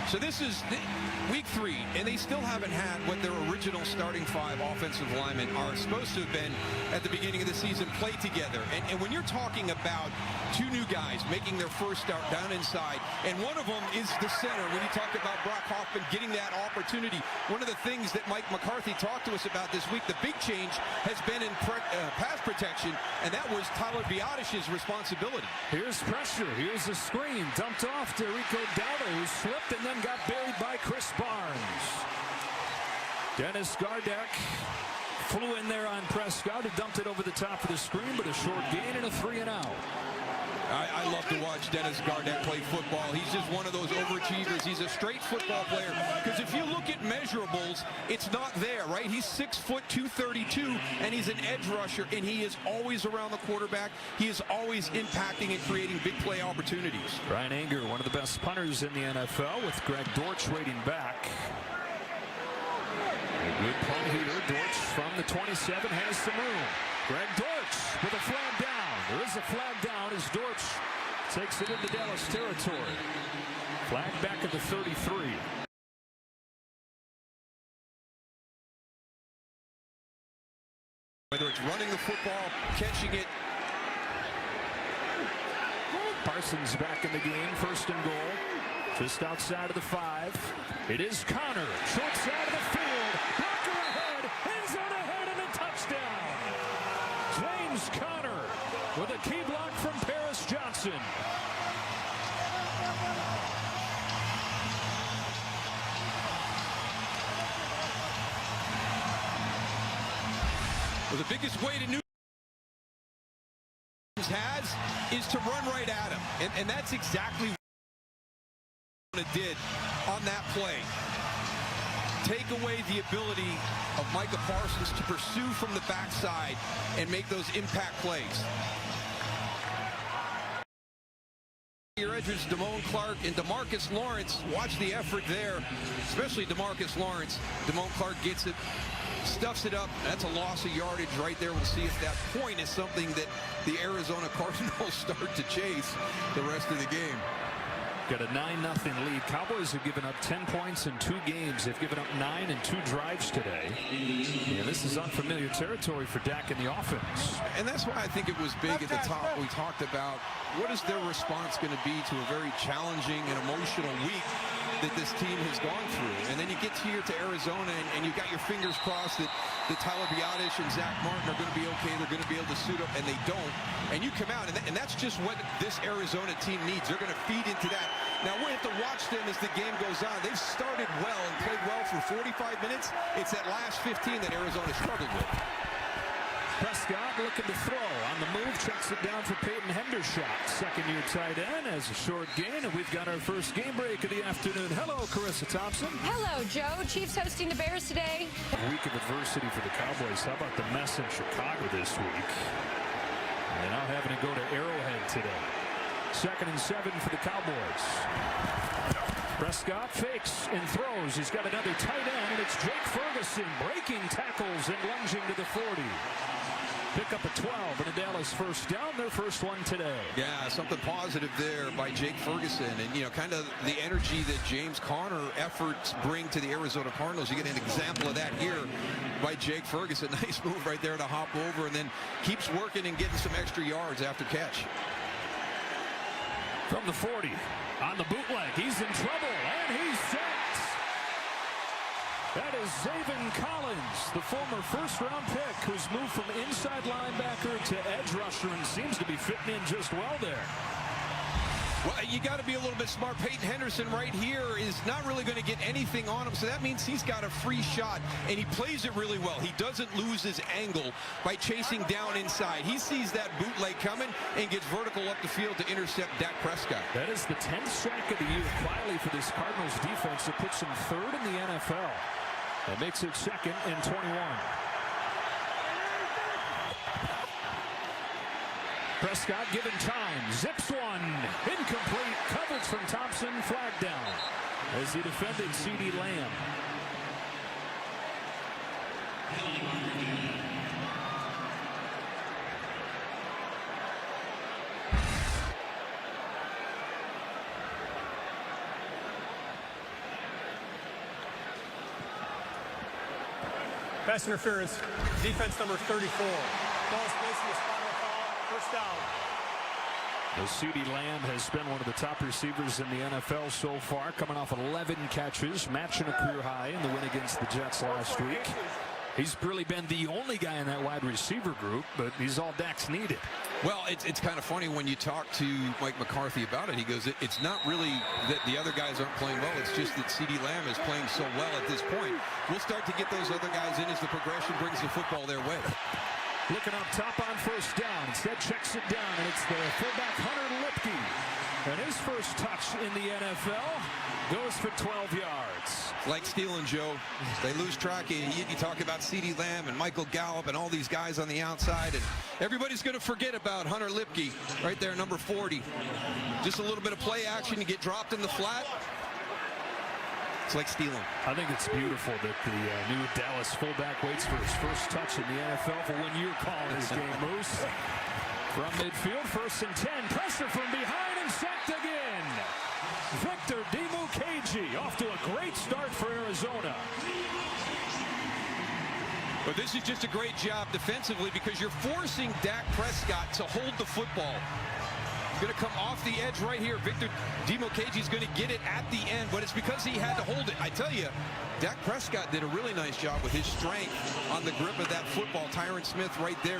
So this is week 3, and they still haven't had what their original starting 5 offensive linemen are supposed to have been at the beginning of the season play together. And when you're talking about 2 new guys making their first start down inside, and one of them is the center, when you talk about Brock Hoffman getting that opportunity, one of the things that Mike McCarthy talked to us about this week, the big change has been in pass protection, and that was Tyler Biadasz's responsibility. Here's pressure. Here's a screen dumped off to Rico Dowdle, who slipped and then got buried by Chris Barnes. Dennis Gardeck flew in there on Prescott, who dumped it over the top of the screen, but a short gain and a 3-and-out. I love to watch Dennis Gardeck play football. He's just one of those overachievers. He's a straight football player. Because if you look at measurables, it's not there, right? He's 6 foot 232, and he's an edge rusher, and he is always around the quarterback. He is always impacting and creating big play opportunities. Ryan Anger, one of the best punters in the NFL, with Greg Dortch waiting back. A good punt here. Dortch from the 27 has some room. Greg Dortch with a flag down. There is a flag down as Dortch takes it into Dallas territory. Flag back at the 33. Whether it's running the football, catching it. Parsons back in the game, 1st and goal. Just outside of the 5. It is Connor, short side of the field. Blocker ahead, end zone ahead, and a touchdown. James Conner with a key block from Paris Johnson. Well, the biggest way to New has is to run right at him, and that's exactly what it did on that play. Take away the ability of Micah Parsons to pursue from the backside and make those impact plays. Your edges, Damone Clark and DeMarcus Lawrence. Watch the effort there, especially DeMarcus Lawrence. Damone Clark gets it, stuffs it up. That's a loss of yardage right there. We'll see if that point is something that the Arizona Cardinals start to chase the rest of the game. Got a 9-0 lead. Cowboys have given up 10 points in 2 games. They've given up 9 in 2 drives today. And this is unfamiliar territory for Dak in the offense. And that's why I think it was big at the top. We talked about what is their response going to be to a very challenging and emotional week that this team has gone through. And then you get here to Arizona, and you got your fingers crossed that Tyler Biadasz and Zach Martin are going to be okay. They're going to be able to suit up, and they don't. And you come out, and that's just what this Arizona team needs. They're going to feed into that. Now, we have to watch them as the game goes on. They've started well and played well for 45 minutes. It's that last 15 that Arizona struggled with. Prescott looking to throw. On the move, checks it down for Peyton Hendershot. 2nd-year tight end has a short gain, and we've got our first game break of the afternoon. Hello, Carissa Thompson. Hello, Joe. Chiefs hosting the Bears today. A week of adversity for the Cowboys. How about the mess in Chicago this week? They're now having to go to Arrowhead today. 2nd and 7 for the Cowboys. Prescott fakes and throws. He's got another tight end, and it's Jake Ferguson breaking tackles and lunging to the 40. Pick up a 12 and a Dallas first down, their first one today. Yeah, something positive there by Jake Ferguson, and kind of the energy that James Conner efforts bring to the Arizona Cardinals. You get an example of that here by Jake Ferguson. Nice move right there to hop over, and then keeps working and getting some extra yards after catch. From the 40, on the bootleg, he's in trouble, and he's sacked. That is Zaven Collins, the former first-round pick, who's moved from inside linebacker to edge rusher and seems to be fitting in just well there. Well, you got to be a little bit smart. Peyton Henderson right here is not really going to get anything on him, so that means he's got a free shot, and he plays it really well. He doesn't lose his angle by chasing down inside. He sees that bootleg coming and gets vertical up the field to intercept Dak Prescott. That is the 10th sack of the year quietly for this Cardinals defense. It puts him 3rd in the NFL. That makes it 2nd and 21. Prescott given time, zips one, incomplete, coverage from Thompson, flag down as he defended C.D. Lamb. Pass interference. Defense number 34. Ball's placed in the spot of the foul. First down. CeeDee Lamb has been one of the top receivers in the NFL so far, coming off 11 catches, matching a career high in the win against the Jets last week. He's really been the only guy in that wide receiver group, but he's all Dak's needed. Well, it's kind of funny when you talk to Mike McCarthy about it. He goes, it's not really that the other guys aren't playing well. It's just that CeeDee Lamb is playing so well at this point. We'll start to get those other guys in as the progression brings the football their way. Looking up top on first down. Instead checks it down, and it's the fullback Hunter Lipke. And his first touch in the NFL goes for 12 yards. Like stealing, Joe. They lose track. You talk about CeeDee Lamb and Michael Gallup and all these guys on the outside, and everybody's going to forget about Hunter Lipke right there, number 40. Just a little bit of play action. You get dropped in the flat. It's like stealing. I think it's beautiful that the new Dallas fullback waits for his first touch in the NFL for when you're calling his game, Moose. From midfield, 1st and 10. Pressure from behind and sacked again. Victor Dimukeji off to a great start for Arizona. But this is just a great job defensively because you're forcing Dak Prescott to hold the football. Going to come off the edge right here. Victor Dimukeji is going to get it at the end, but it's because he had to hold it. I tell you, Dak Prescott did a really nice job with his strength on the grip of that football. Tyron Smith right there.